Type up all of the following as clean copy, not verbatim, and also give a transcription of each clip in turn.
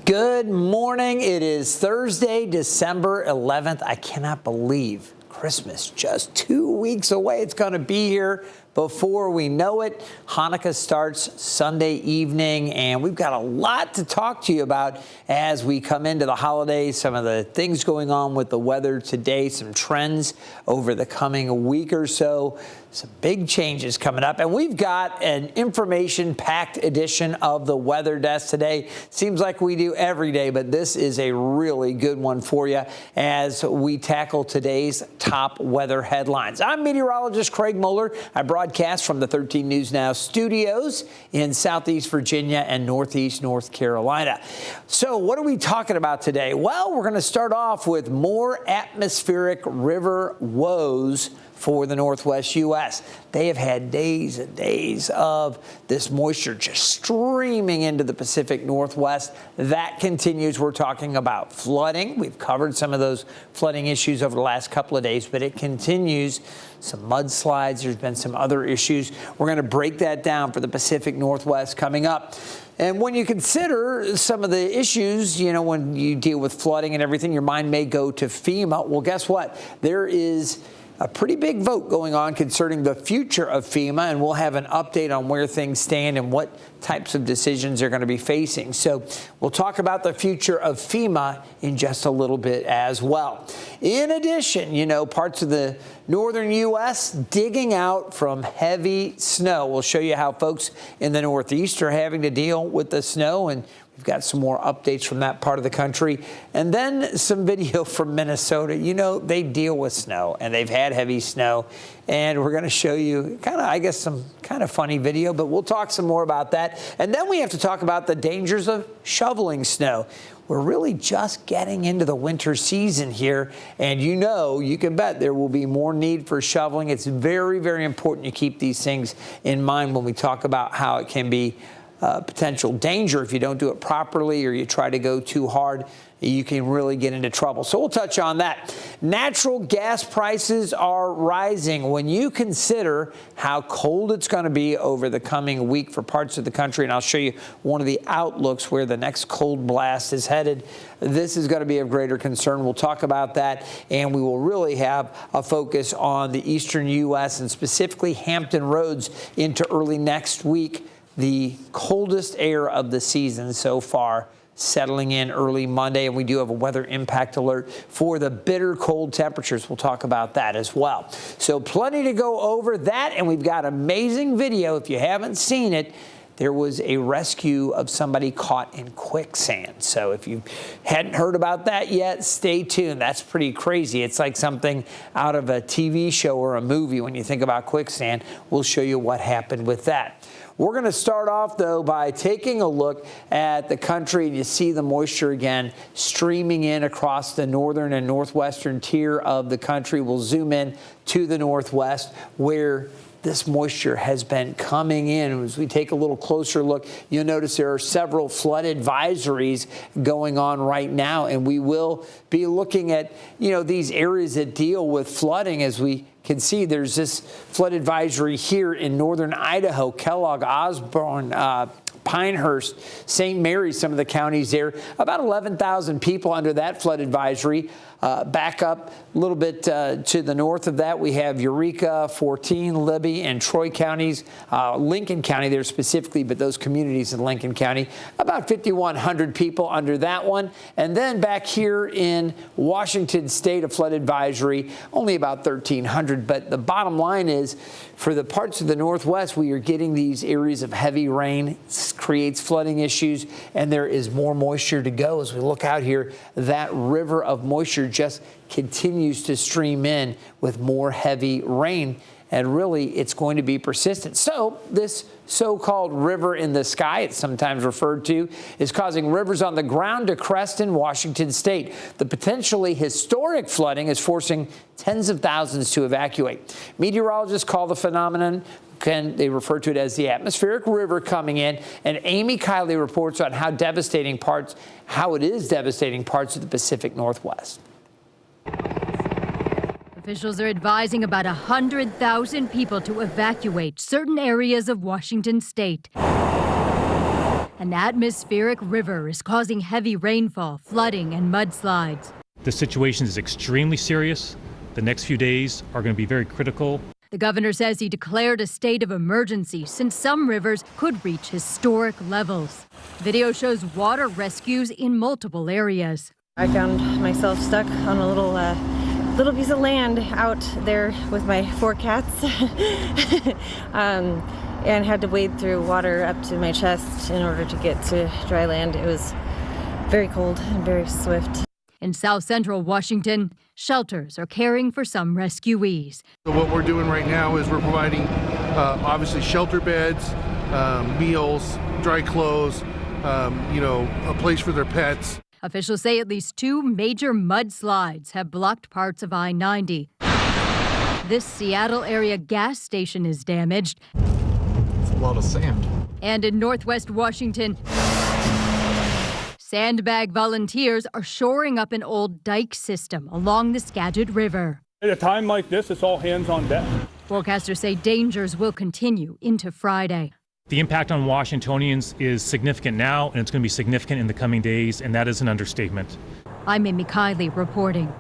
Good morning. It is Thursday, December 11th. I cannot believe Christmas just 2 weeks away. It's going to be here before we know it. Hanukkah starts Sunday evening, and we've got a lot to talk to you about as we come into the holidays, some of the things going on with the weather today, some trends over the coming week or so, some big changes coming up. And we've got an information-packed edition of the Weather Desk today. Seems like we do every day, but this is a really good one for you as we tackle today's top weather headlines. I'm meteorologist Craig Moeller. I broadcast from the 13 News Now studios in Southeast Virginia and Northeast North Carolina. So what are we talking about today? Well, we're going to start off with more atmospheric river woes for the Northwest U.S. They have had days and days of this moisture just streaming into the Pacific Northwest. That continues. We're talking about flooding. We've covered some of those flooding issues over the last couple of days, but it continues. Some mudslides. There's been some other issues. We're going to break that down for the Pacific Northwest coming up. And when you consider some of the issues, you know, when you deal with flooding and everything, your mind may go to FEMA. Well, guess what? There is a pretty big vote going on concerning the future of FEMA, and we'll have an update on where things stand and what types of decisions they're going to be facing. So we'll talk about the future of FEMA in just a little bit as well. In addition, you know, parts of the northern U.S. digging out from heavy snow. We'll show you how folks in the Northeast are having to deal with the snow, and we've got some more updates from that part of the country. And then some video from Minnesota. You know, they deal with snow, and they've had heavy snow. And we're going to show you kind of, I guess, some kind of funny video, but we'll talk some more about that. And then we have to talk about the dangers of shoveling snow. We're really just getting into the winter season here, and you know, you can bet there will be more need for shoveling. It's very, very important you keep these things in mind when we talk about how it can be potential danger if you don't do it properly or you try to go too hard. You can really get into trouble. So we'll touch on that. Natural gas prices are rising. When you consider how cold it's going to be over the coming week for parts of the country, and I'll show you one of the outlooks where the next cold blast is headed, this is going to be of greater concern. We'll talk about that, and we will really have a focus on the eastern U.S. and specifically Hampton Roads into early next week. The coldest air of the season so far, settling in early Monday, and we do have a weather impact alert for the bitter cold temperatures. We'll talk about that as well. So plenty to go over that, and we've got amazing video. If you haven't seen it, there was a rescue of somebody caught in quicksand. So if you hadn't heard about that yet, stay tuned. That's pretty crazy. It's like something out of a TV show or a movie when you think about quicksand. We'll show you what happened with that. We're going to start off, though, by taking a look at the country. You see the moisture again streaming in across the northern and northwestern tier of the country. We'll zoom in to the northwest where this moisture has been coming in. As we take a little closer look, you'll notice there are several flood advisories going on right now, and we will be looking at, you know, these areas that deal with flooding. As we can see, there's this flood advisory here in northern Idaho, Kellogg, Osborne, Pinehurst, St. Mary's, some of the counties there. About 11,000 people under that flood advisory. Back up a little bit to the north of that, we have Eureka, 14, Libby, and Troy counties. Lincoln County there specifically, but those communities in Lincoln County. About 5,100 people under that one. And then back here in Washington State, a flood advisory, only about 1,300. But the bottom line is, for the parts of the Northwest, we are getting these areas of heavy rain. This creates flooding issues, and there is more moisture to go. As we look out here, that river of moisture just continues to stream in with more heavy rain, and really it's going to be persistent. So this so-called river in the sky, it's sometimes referred to, is causing rivers on the ground to crest in Washington State. The potentially historic flooding is forcing tens of thousands to evacuate. Meteorologists call the phenomenon, they refer to it as the atmospheric river coming in, and Amy Kiley reports on how it is devastating parts of the Pacific Northwest. Officials are advising about 100,000 people to evacuate certain areas of Washington State. An atmospheric river is causing heavy rainfall, flooding, and mudslides. The situation is extremely serious. The next few days are going to be very critical. The governor says he declared a state of emergency since some rivers could reach historic levels. Video shows water rescues in multiple areas. I found myself stuck on a little piece of land out there with my 4 cats and had to wade through water up to my chest in order to get to dry land. It was very cold and very swift. In south central Washington, shelters are caring for some rescuees. So what we're doing right now is we're providing obviously shelter beds, meals, dry clothes, a place for their pets. Officials say at least 2 major mudslides have blocked parts of I-90. This Seattle area gas station is damaged. It's a lot of sand. And in northwest Washington, sandbag volunteers are shoring up an old dike system along the Skagit River. At a time like this, it's all hands on deck. Forecasters say dangers will continue into Friday. The impact on Washingtonians is significant now, and it's going to be significant in the coming days, and that is an understatement. I'm Amy Kiley reporting.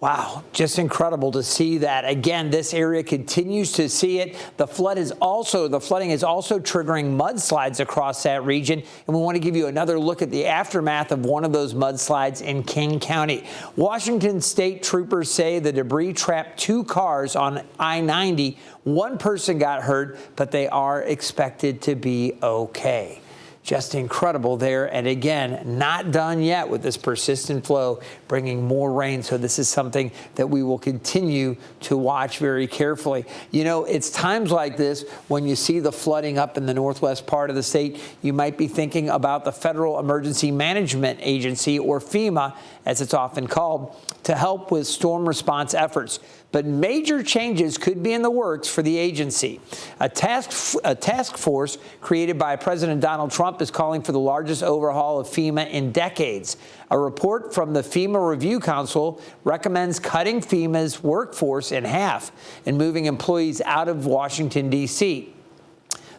Wow, just incredible to see that. Again, this area continues to see it. The flooding is also triggering mudslides across that region. And we want to give you another look at the aftermath of one of those mudslides in King County. Washington State troopers say the debris trapped 2 cars on I-90. 1 person got hurt, but they are expected to be okay. Just incredible there. And again, not done yet with this persistent flow, bringing more rain. So this is something that we will continue to watch very carefully. You know, it's times like this when you see the flooding up in the northwest part of the state, you might be thinking about the Federal Emergency Management Agency, or FEMA, as it's often called, to help with storm response efforts. But major changes could be in the works for the agency. A task force created by President Donald Trump is calling for the largest overhaul of FEMA in decades. A report from the FEMA Review Council recommends cutting FEMA's workforce in half and moving employees out of Washington, D.C.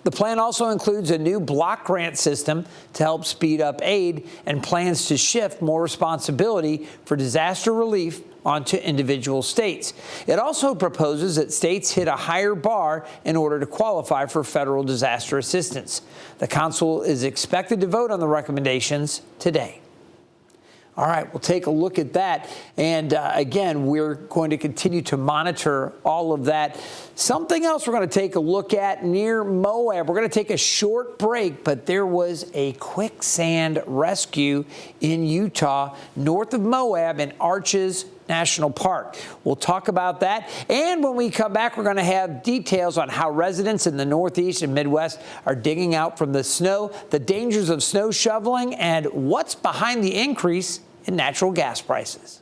The plan also includes a new block grant system to help speed up aid and plans to shift more responsibility for disaster relief onto individual states. It also proposes that states hit a higher bar in order to qualify for federal disaster assistance. The council is expected to vote on the recommendations today. All right, we'll take a look at that. And again, we're going to continue to monitor all of that. Something else we're going to take a look at near Moab. We're going to take a short break, but there was a quicksand rescue in Utah, north of Moab in Arches National Park. We'll talk about that. And when we come back, we're going to have details on how residents in the Northeast and Midwest are digging out from the snow, the dangers of snow shoveling, and what's behind the increase in natural gas prices.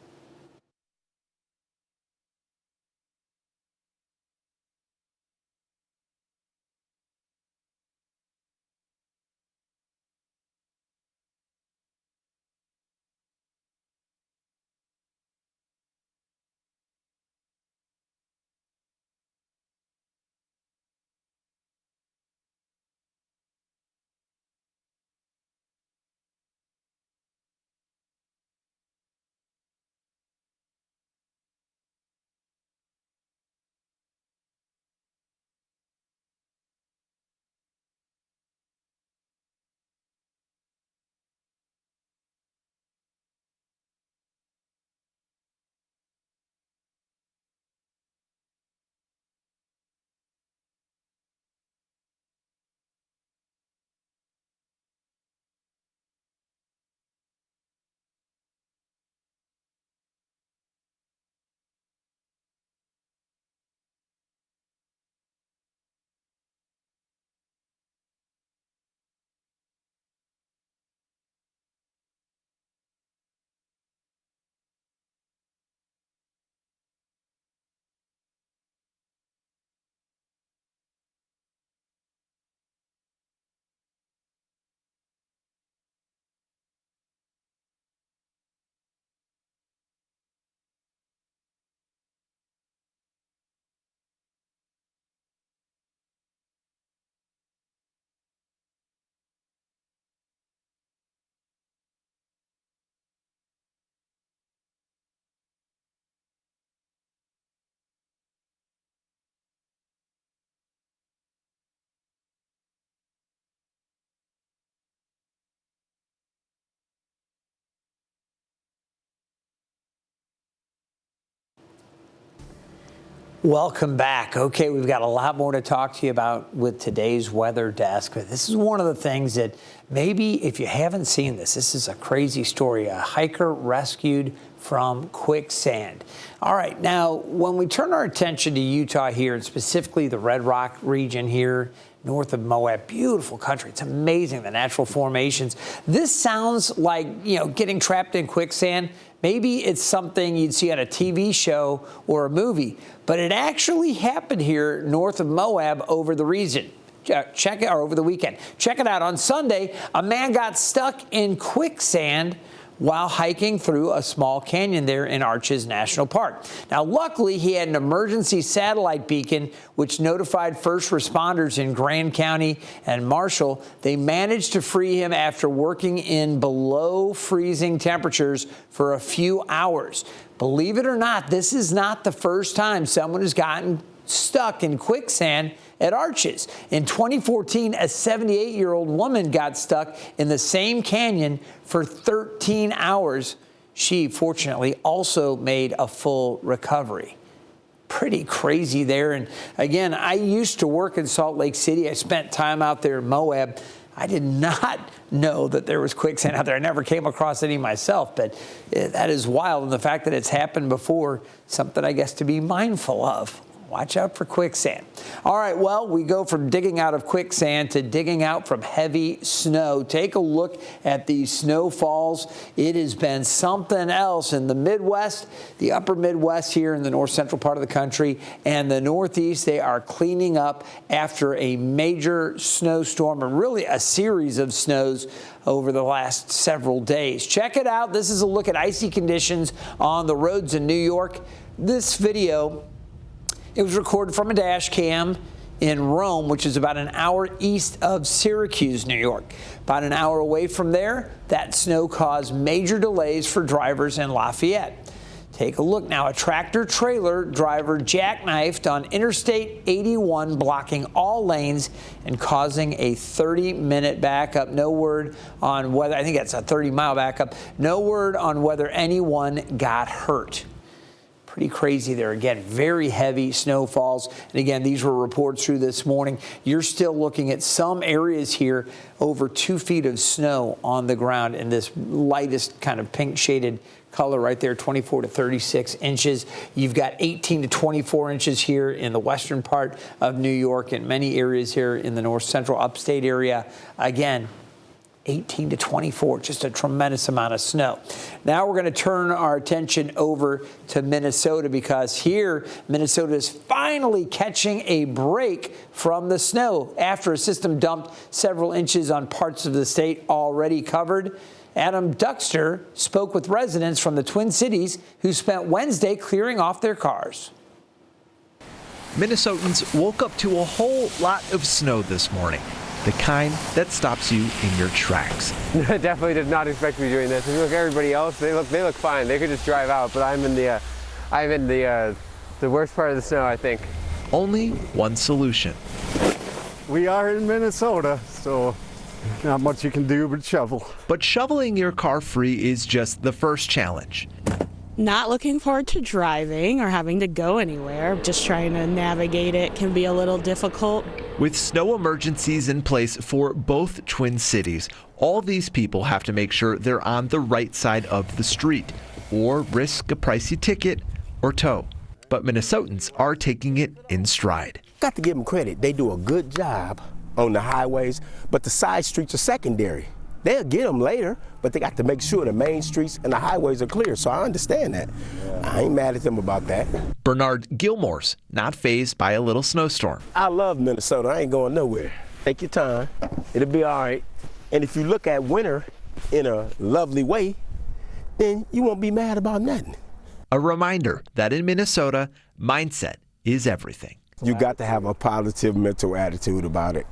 Welcome back. Okay, we've got a lot more to talk to you about with today's weather desk. This is one of the things that maybe if you haven't seen this is a crazy story. A hiker rescued from quicksand. All right, now when we turn our attention to Utah here, and specifically the Red Rock region here, north of Moab, beautiful country. It's amazing, the natural formations. This sounds like, getting trapped in quicksand. Maybe it's something you'd see on a TV show or a movie, but it actually happened here north of Moab over the region. Check it, or over the weekend. Check it out. On Sunday, a man got stuck in quicksand while hiking through a small canyon there in Arches National Park. Now, luckily, he had an emergency satellite beacon which notified first responders in Grand County and Marshall. They managed to free him after working in below freezing temperatures for a few hours. Believe it or not, this is not the first time someone has gotten stuck in quicksand at Arches. In 2014, a 78-year-old woman got stuck in the same canyon for 13 hours. She, fortunately, also made a full recovery. Pretty crazy there. And again, I used to work in Salt Lake City. I spent time out there in Moab. I did not know that there was quicksand out there. I never came across any myself, but that is wild. And the fact that it's happened before, something I guess to be mindful of. Watch out for quicksand. All right, well, we go from digging out of quicksand to digging out from heavy snow. Take a look at these snowfalls. It has been something else in the Midwest, the upper Midwest here in the north central part of the country, and the Northeast. They are cleaning up after a major snowstorm, and really a series of snows over the last several days. Check it out. This is a look at icy conditions on the roads in New York. This video, it was recorded from a dash cam in Rome, which is about an hour east of Syracuse, New York. About an hour away from there, that snow caused major delays for drivers in Lafayette. Take a look now. A tractor-trailer driver jackknifed on Interstate 81, blocking all lanes and causing a 30-minute backup. No word on whether, I think that's a 30-mile backup. No word on whether anyone got hurt. Pretty crazy there. Again, very heavy snowfalls. And again, these were reports through this morning. You're still looking at some areas here over 2 feet of snow on the ground in this lightest kind of pink shaded color right there, 24 to 36 inches. You've got 18 to 24 inches here in the western part of New York and many areas here in the north central upstate area. Again, 18 to 24, just a tremendous amount of snow. Now we're going to turn our attention over to Minnesota, because here Minnesota is finally catching a break from the snow after a system dumped several inches on parts of the state already covered. Adam Duxter spoke with residents from the Twin Cities who spent Wednesday clearing off their cars. Minnesotans woke up to a whole lot of snow this morning. The kind that stops you in your tracks. I definitely did not expect to be doing this. If you look at everybody else, they look fine. They could just drive out, but I'm in the worst part of the snow, I think. Only one solution. We are in Minnesota, so not much you can do but shovel. But shoveling your car free is just the first challenge. Not looking forward to driving or having to go anywhere. Just trying to navigate it can be a little difficult. With snow emergencies in place for both Twin Cities, all these people have to make sure they're on the right side of the street or risk a pricey ticket or tow. But Minnesotans are taking it in stride. Got to give them credit. They do a good job on the highways, but the side streets are secondary. They'll get them later, but they got to make sure the main streets and the highways are clear, so I understand that. I ain't mad at them about that. Bernard Gilmore's not fazed by a little snowstorm. I love Minnesota. I ain't going nowhere. Take your time. It'll be all right. And if you look at winter in a lovely way, then you won't be mad about nothing. A reminder that in Minnesota, mindset is everything. You got to have a positive mental attitude about it.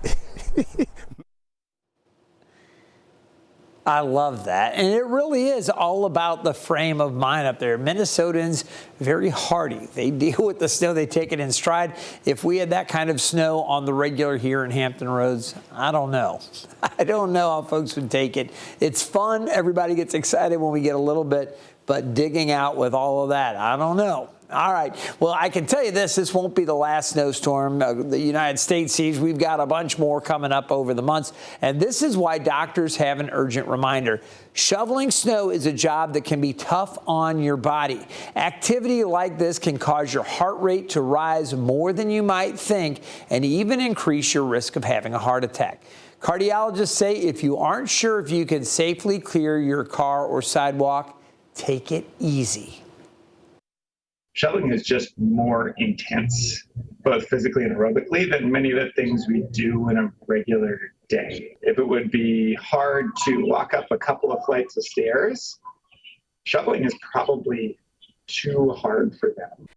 I love that. And it really is all about the frame of mind up there. Minnesotans, very hardy. They deal with the snow. They take it in stride. If we had that kind of snow on the regular here in Hampton Roads, I don't know. I don't know how folks would take it. It's fun. Everybody gets excited when we get a little bit. But digging out with all of that, I don't know. All right. Well, I can tell you this won't be the last snowstorm the United States sees. We've got a bunch more coming up over the months. And this is why doctors have an urgent reminder. Shoveling snow is a job that can be tough on your body. Activity like this can cause your heart rate to rise more than you might think and even increase your risk of having a heart attack. Cardiologists say if you aren't sure if you can safely clear your car or sidewalk, take it easy. Shoveling is just more intense, both physically and aerobically, than many of the things we do in a regular day. If it would be hard to walk up a couple of flights of stairs, shoveling is probably too hard for them.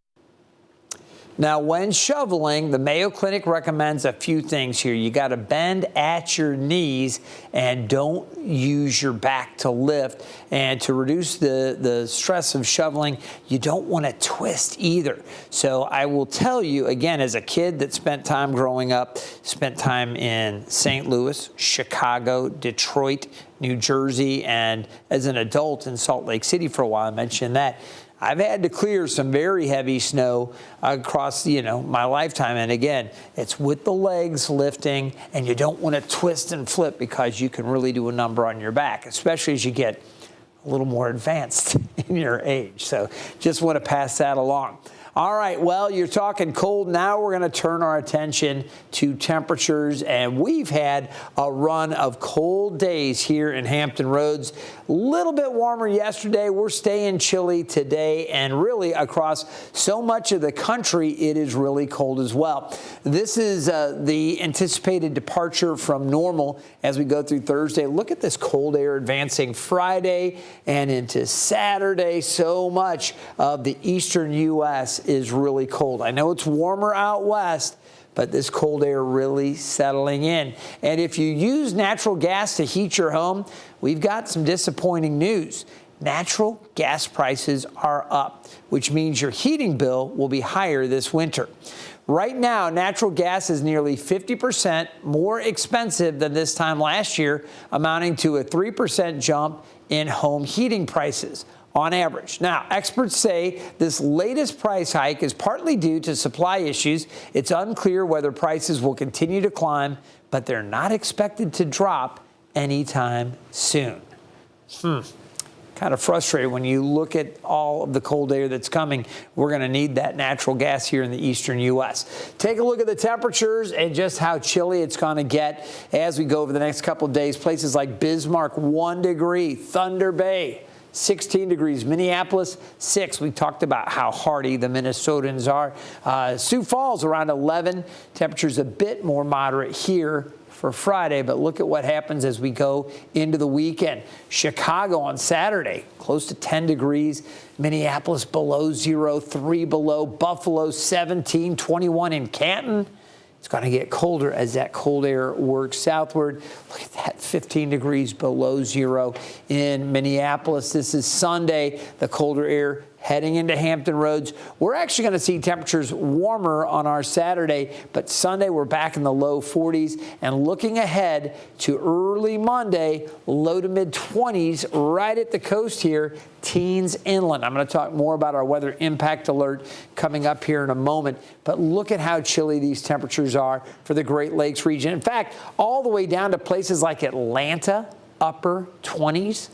Now, when shoveling, the Mayo Clinic recommends a few things here. You got to bend at your knees and don't use your back to lift. And to reduce the stress of shoveling, you don't want to twist either. So I will tell you, again, as a kid that spent time growing up, spent time in St. Louis, Chicago, Detroit, New Jersey, and as an adult in Salt Lake City for a while, I mentioned that. I've had to clear some very heavy snow across, my lifetime. And again, it's with the legs lifting, and you don't want to twist and flip because you can really do a number on your back, especially as you get a little more advanced in your age. So just want to pass that along. All right, well, you're talking cold. Now we're going to turn our attention to temperatures, and we've had a run of cold days here in Hampton Roads. A little bit warmer yesterday. We're staying chilly today, and really across so much of the country, it is really cold as well. This is the anticipated departure from normal as we go through Thursday. Look at this cold air advancing Friday and into Saturday. So much of the eastern U.S. is really cold. I know it's warmer out west, but this cold air really settling in. And if you use natural gas to heat your home, we've got some disappointing news. Natural gas prices are up, which means your heating bill will be higher this winter. Right now, natural gas is nearly 50% more expensive than this time last year, amounting to a 3% jump in home heating prices on average. Now, experts say this latest price hike is partly due to supply issues. It's unclear whether prices will continue to climb, but they're not expected to drop anytime soon. Kind of frustrated when you look at all of the cold air that's coming. We're going to need that natural gas here in the eastern U.S. Take a look at the temperatures and just how chilly it's going to get as we go over the next couple of days. Places like Bismarck, 1 degree, Thunder Bay, 16 degrees, Minneapolis, 6. We talked about how hardy the Minnesotans are. Sioux Falls around 11. Temperatures a bit more moderate here for Friday, but look at what happens as we go into the weekend. Chicago on Saturday, close to 10 degrees. Minneapolis below 0, 3 below. Buffalo 17, 21 in Canton. It's going to get colder as that cold air works southward. Look at that, 15 degrees below 0 in Minneapolis. This is Sunday, the colder air heading into Hampton Roads. We're actually going to see temperatures warmer on our Saturday, but Sunday we're back in the low 40s. And looking ahead to early Monday, low to mid 20s right at the coast here, teens inland. I'm going to talk more about our weather impact alert coming up here in a moment. But look at how chilly these temperatures are for the Great Lakes region. In fact, all the way down to places like Atlanta, upper 20s.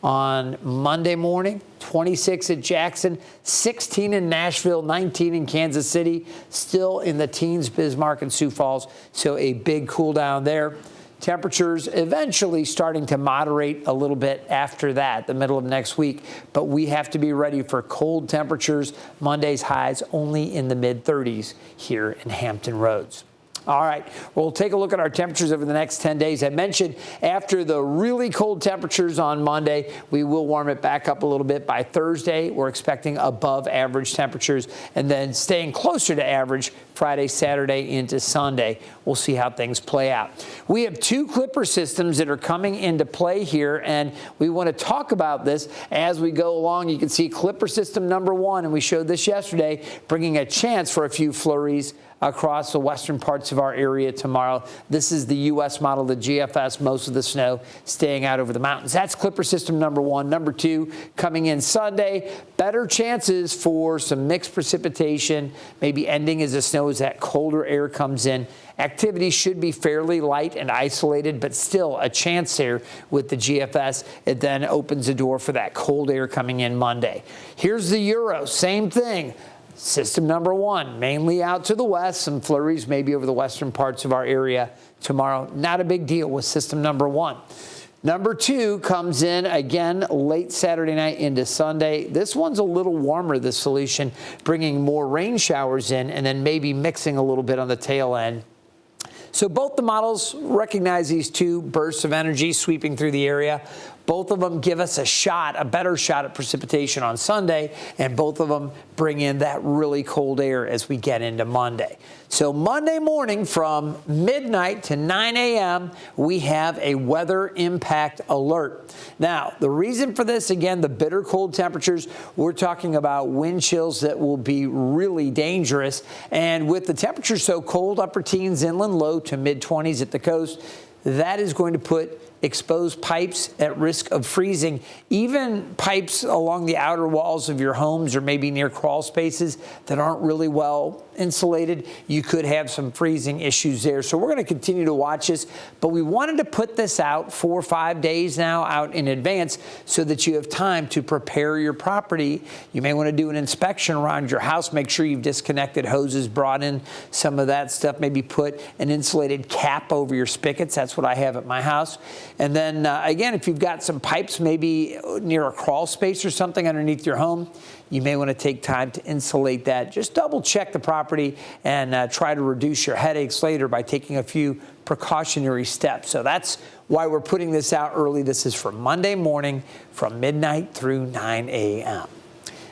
On Monday morning, 26 at Jackson, 16 in Nashville, 19 in Kansas City, still in the teens, Bismarck and Sioux Falls, so a big cool down there. Temperatures eventually starting to moderate a little bit after that, the middle of next week, but we have to be ready for cold temperatures. Monday's highs only in the mid-30s here in Hampton Roads. All right, we'll take a look at our temperatures over the next 10 days. I mentioned after the really cold temperatures on Monday, we will warm it back up a little bit. By Thursday, we're expecting above average temperatures and then staying closer to average Friday, Saturday into Sunday. We'll see how things play out. We have 2 clipper systems that are coming into play here, and we want to talk about this as we go along. You can see clipper system number 1, and we showed this yesterday, bringing a chance for a few flurries across the western parts of our area tomorrow. This is the U.S. model, the GFS, most of the snow staying out over the mountains. That's Clipper system number 1. Number 2, coming in Sunday, better chances for some mixed precipitation, maybe ending as the snow as that colder air comes in. Activity should be fairly light and isolated, but still a chance there with the GFS. It then opens the door for that cold air coming in Monday. Here's the Euro, same thing. System number 1, mainly out to the west, some flurries maybe over the western parts of our area tomorrow. Not a big deal with system number 1. Number 2 comes in again late Saturday night into Sunday. This one's a little warmer, this solution, bringing more rain showers in and then maybe mixing a little bit on the tail end. So both the models recognize these 2 bursts of energy sweeping through the area. Both of them give us a better shot at precipitation on Sunday, and both of them bring in that really cold air as we get into Monday. So Monday morning from midnight to 9 a.m., we have a weather impact alert. Now, the reason for this, again, the bitter cold temperatures, we're talking about wind chills that will be really dangerous. And with the temperatures so cold, upper teens inland, low to mid-20s at the coast, that is going to put exposed pipes at risk of freezing. Even pipes along the outer walls of your homes or maybe near crawl spaces that aren't really well insulated, you could have some freezing issues there. So we're going to continue to watch this, but we wanted to put this out 4 or 5 days now out in advance so that you have time to prepare your property. You may want to do an inspection around your house, make sure you've disconnected hoses, brought in some of that stuff, maybe put an insulated cap over your spigots. That's what I have at my house. And then again, if you've got some pipes maybe near a crawl space or something underneath your home, you may want to take time to insulate that. Just double check the property and try to reduce your headaches later by taking a few precautionary steps. So that's why we're putting this out early. This is for Monday morning from midnight through 9 a.m.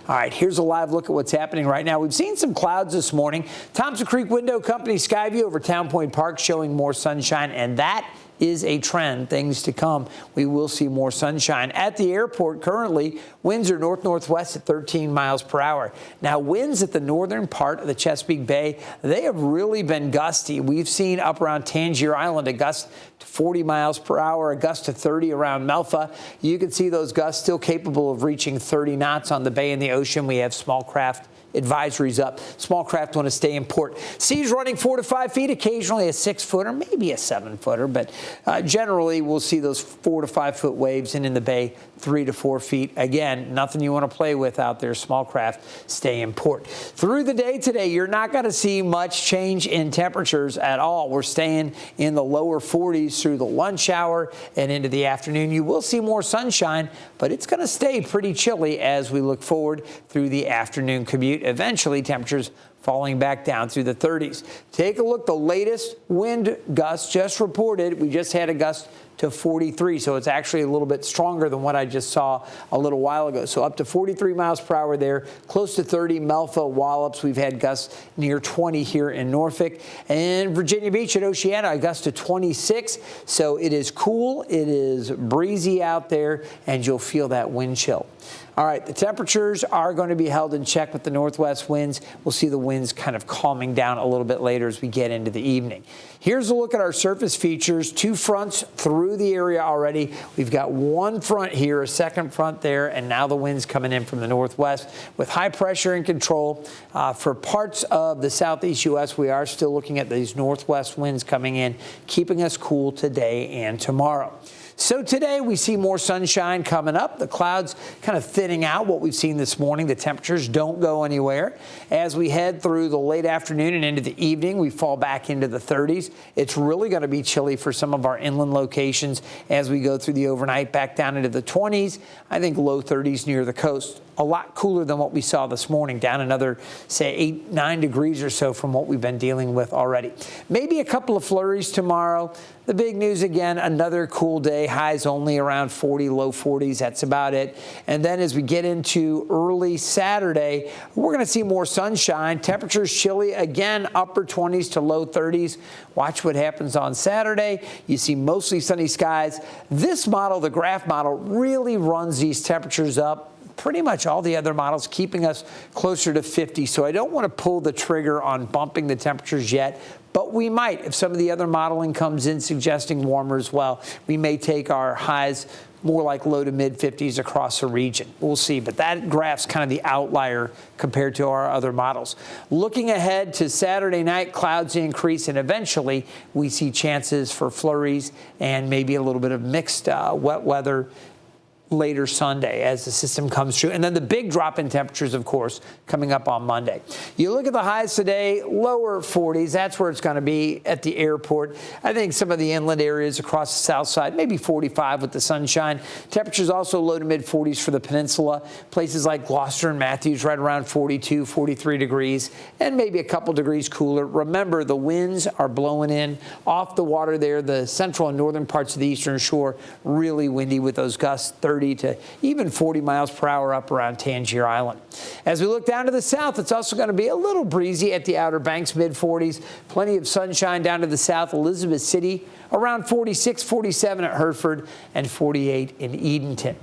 All right, here's a live look at what's happening right now. We've seen some clouds this morning. Thompson Creek Window Company Skyview over Town Point Park showing more sunshine, and that is a trend, things to come. We will see more sunshine. At the airport currently, winds are north-northwest at 13 miles per hour. Now, winds at the northern part of the Chesapeake Bay, they have really been gusty. We've seen up around Tangier Island a gust to 40 miles per hour, a gust to 30 around Melfa. You can see those gusts still capable of reaching 30 knots on the bay and the ocean. We have small craft advisories up. Small craft want to stay in port. Seas running 4 to 5 feet, occasionally a 6-footer, maybe a 7-footer, but generally we'll see those 4 to 5 foot waves, and in the bay 3 to 4 feet. Again, nothing you want to play with out there. Small craft stay in port. Through the day today, you're not going to see much change in temperatures at all. We're staying in the lower 40s through the lunch hour and into the afternoon. You will see more sunshine, but it's going to stay pretty chilly as we look forward through the afternoon commute. Eventually, temperatures falling back down through the 30s. Take a look. The latest wind gust just reported. We just had a gust to 43, so it's actually a little bit stronger than what I just saw a little while ago. So up to 43 miles per hour there, close to 30 Melfa, Wallops. We've had gusts near 20 here in Norfolk. And Virginia Beach at Oceana, a gust to 26. So it is cool, it is breezy out there, and you'll feel that wind chill. All right, the temperatures are going to be held in check with the northwest winds. We'll see the winds kind of calming down a little bit later as we get into the evening. Here's a look at our surface features. 2 fronts through the area already. We've got 1 front here, a 2nd front there, and now the winds coming in from the northwest with high pressure in control. For parts of the southeast U.S., we are still looking at these northwest winds coming in, keeping us cool today and tomorrow. So today we see more sunshine coming up. The clouds kind of thinning out what we've seen this morning. The temperatures don't go anywhere. As we head through the late afternoon and into the evening, we fall back into the 30s. It's really going to be chilly for some of our inland locations as we go through the overnight back down into the 20s. I think low 30s near the coast. A lot cooler than what we saw this morning, down another, say, 8-9 degrees or so from what we've been dealing with already. Maybe a couple of flurries tomorrow. The big news again, another cool day, highs only around 40, low 40s. That's about it. And then as we get into early Saturday, we're going to see more sunshine. Temperatures chilly again, upper 20s to low 30s. Watch what happens on Saturday. You see mostly sunny skies. This model, the graph model, really runs these temperatures up pretty much all the other models keeping us closer to 50. So I don't want to pull the trigger on bumping the temperatures yet, but we might if some of the other modeling comes in suggesting warmer as well. We may take our highs more like low to mid 50s across the region. We'll see, but that graph's kind of the outlier compared to our other models. Looking ahead to Saturday night, clouds increase, and eventually we see chances for flurries and maybe a little bit of mixed wet weather later Sunday as the system comes through. And then the big drop in temperatures, of course, coming up on Monday. You look at the highs today, lower 40s. That's where it's going to be at the airport. I think some of the inland areas across the south side, maybe 45 with the sunshine. Temperatures also low to mid 40s for the peninsula. Places like Gloucester and Matthews right around 42, 43 degrees, and maybe a couple degrees cooler. Remember, the winds are blowing in off the water there. The central and northern parts of the eastern shore, really windy with those gusts 30 to even 40 miles per hour up around Tangier Island. As we look down to the south, it's also going to be a little breezy at the Outer Banks, mid 40s. Plenty of sunshine down to the south. Elizabeth City around 46, 47 at Hereford, and 48 in Edenton.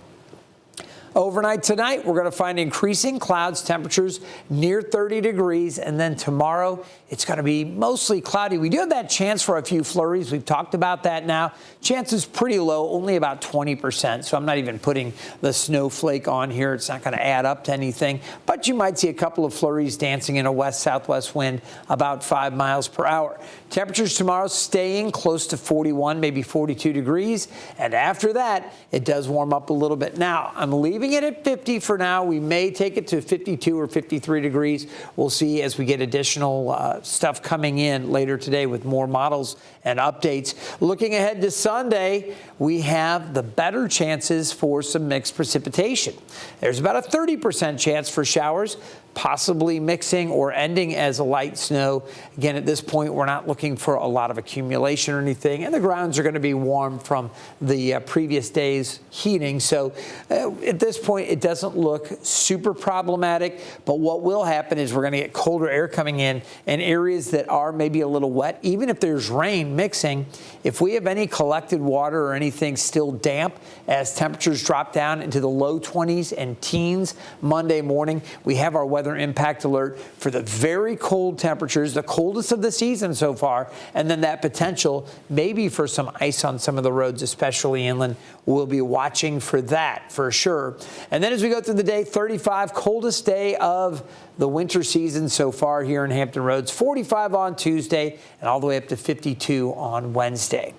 Overnight tonight, we're going to find increasing clouds, temperatures near 30 degrees, and then tomorrow it's going to be mostly cloudy. We do have that chance for a few flurries. We've talked about that now. Chance is pretty low, only about 20%, so I'm not even putting the snowflake on here. It's not going to add up to anything, but you might see a couple of flurries dancing in a west-southwest wind about 5 miles per hour. Temperatures tomorrow staying close to 41, maybe 42 degrees, and after that, it does warm up a little bit. Now, I'm leaving it at 50 for now. We may take it to 52 or 53 degrees. We'll see as we get additional stuff coming in later today with more models and updates. Looking ahead to Sunday, we have the better chances for some mixed precipitation. There's about a 30% chance for showers, possibly mixing or ending as a light snow. Again, at this point, we're not looking for a lot of accumulation or anything, and the grounds are going to be warm from the previous day's heating. So at this point, it doesn't look super problematic, but what will happen is we're going to get colder air coming in, and areas that are maybe a little wet, even if there's rain mixing, if we have any collected water or anything still damp, as temperatures drop down into the low 20s and teens Monday morning, we have our weather impact alert for the very cold temperatures, the coldest of the season so far, and then that potential maybe for some ice on some of the roads, especially inland. We'll be watching for that for sure. And then as we go through the day, 35, coldest day of the winter season so far here in Hampton Roads, 45 on Tuesday and all the way up to 52 on Wednesday.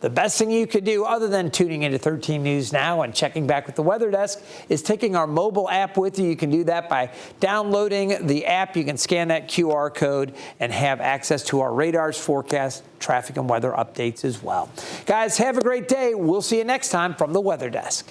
The best thing you could do, other than tuning into 13 News Now and checking back with the Weather Desk, is taking our mobile app with you. You can do that by downloading the app. You can scan that QR code and have access to our radars, forecast, traffic, and weather updates as well. Guys, have a great day. We'll see you next time from the Weather Desk.